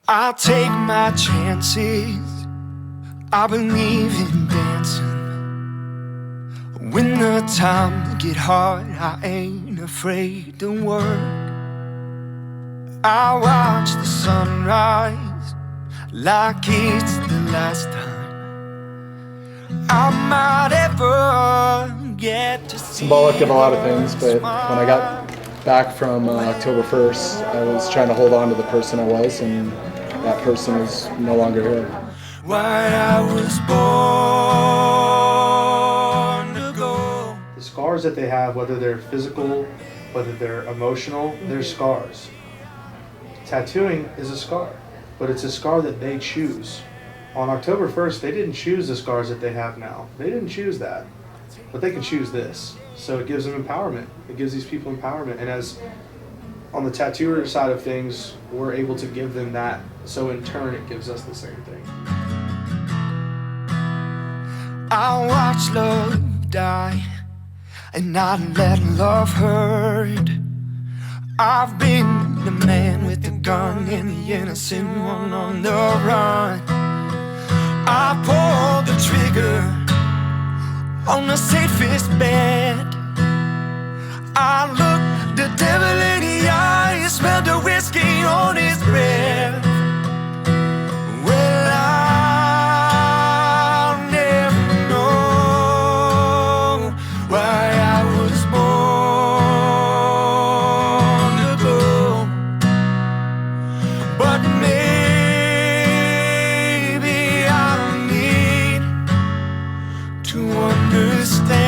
I'll take my chances. I believe in dancing. When the times get hard, I ain't afraid to work. I watch the sunrise like it's the last time I might ever get to see. Symbolic of a lot of things, but when I got back from October 1st, I was trying to hold on to the person I was, and that person is no longer here. Why I was born to go. The scars that they have, whether they're physical, whether they're emotional, they're scars. Tattooing is a scar, but it's a scar that they choose. On October 1st, they didn't choose the scars that they have now. They didn't choose that, but they can choose this. So it gives them empowerment. It gives these people empowerment. And as on the tattooer side of things, we're able to give them that. So in turn, it gives us the same thing. I watch love die, and I let love hurt. I've been the man with the gun and the innocent one on the run. I pulled the trigger on the safest bet. I looked the devil in the eye and smelled the whiskey on his breath. Well, I'll never know why I was born to go, but maybe I need to understand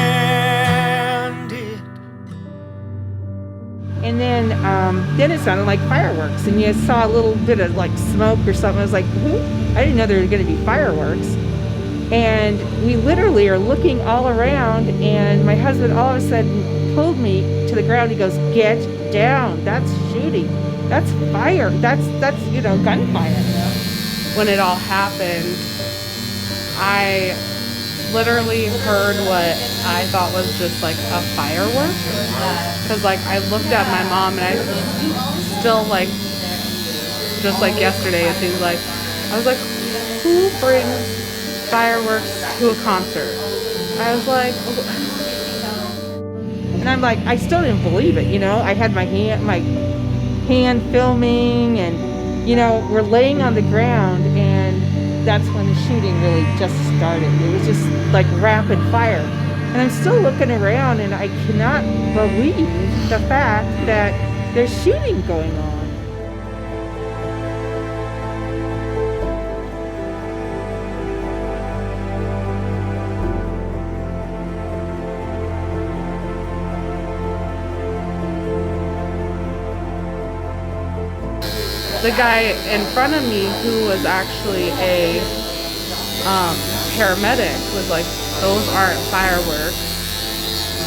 it. And then it sounded like fireworks, and you saw a little bit of like smoke or something. I was like, I didn't know there were going to be fireworks. And we literally are looking all around, and my husband all of a sudden pulled me to the ground. He goes, "Get down! That's shooting. That's fire. That's gunfire." When it all happened, I literally heard what I thought was just like a firework. Because like I looked at my mom, and I still like, just like yesterday, it seems like, I was like, who brings fireworks to a concert? I was like, and I'm like, I still didn't believe it, I had my hand filming, and we're laying on the ground, and that's when the shooting really just started. It was just like rapid fire. And I'm still looking around, and I cannot believe the fact that there's shooting going on. the guy in front of me, who was actually a paramedic, was like, those aren't fireworks.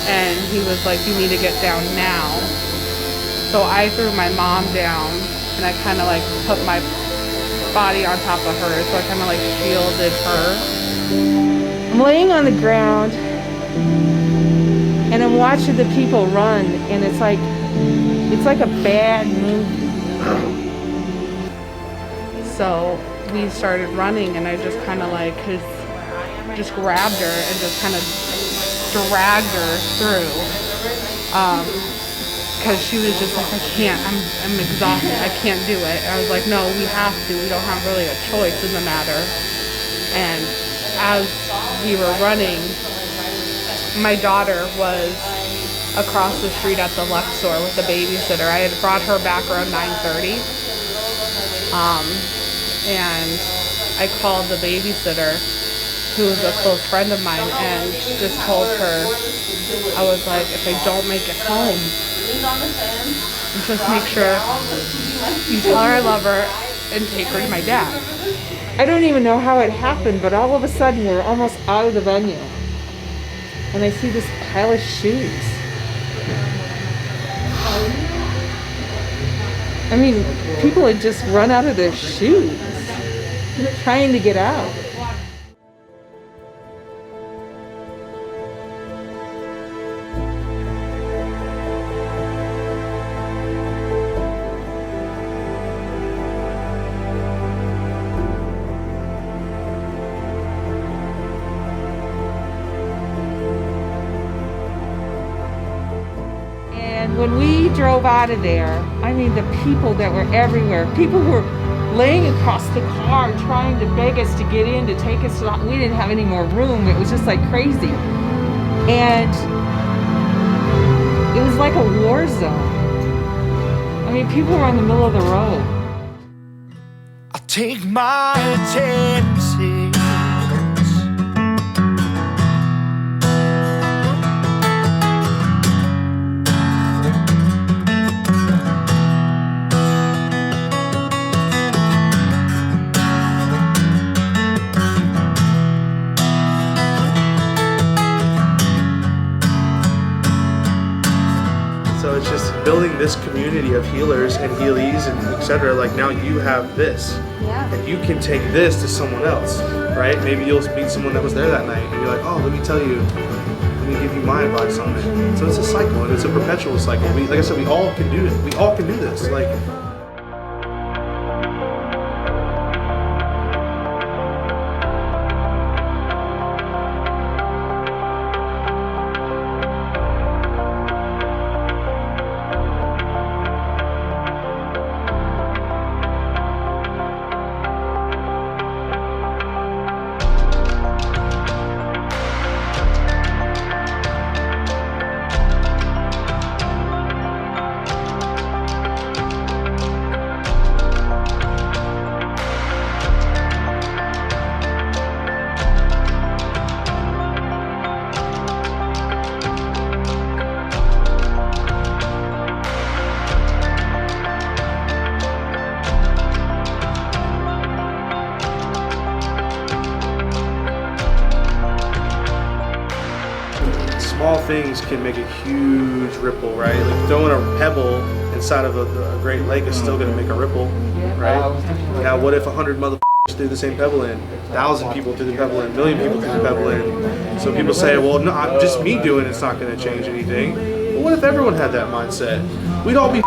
And he was like, you need to get down now. So I threw my mom down, and I kind of like put my body on top of her, so I kind of like shielded her. I'm laying on the ground, and I'm watching the people run, and it's like a bad movie. So we started running, and I just kind of like just grabbed her and just kind of dragged her through, because she was just like, I can't, I'm exhausted, I can't do it. And I was like, no, we have to, we don't have really a choice in the matter. And as we were running, my daughter was across the street at the Luxor with the babysitter. I had brought her back around 9:30, and I called the babysitter, who was a close friend of mine, and just told her, I was like, if I don't make it home, just make sure you tell her I love her and take her to my dad. I don't even know how it happened, but all of a sudden we're almost out of the venue, and I see this pile of shoes. I mean, people had just run out of their shoes, trying to get out. when we drove out of there, I mean, the people that were everywhere, people were laying across the car trying to beg us to get in to take us to, we didn't have any more room. It was just like crazy. And it was like a war zone. I mean, people were in the middle of the road. I take my chances. So it's just building this community of healers and healies and etc. Like now you have this, and you can take this to someone else, right? Maybe you'll meet someone that was there that night, and you're like, oh, let me tell you, let me give you my advice on it. So it's a cycle, and it's a perpetual cycle. Like I said, we all can do it. We all can do this. Like. Small things can make a huge ripple, right? Like throwing a pebble inside of a great lake is still going to make a ripple, right? Now, what if 100 motherfuckers threw the same pebble in? 1,000 people threw the pebble in, 1,000,000 people threw the pebble in. So people say, well, no, just me doing it's not going to change anything. Well, what if everyone had that mindset? We'd all be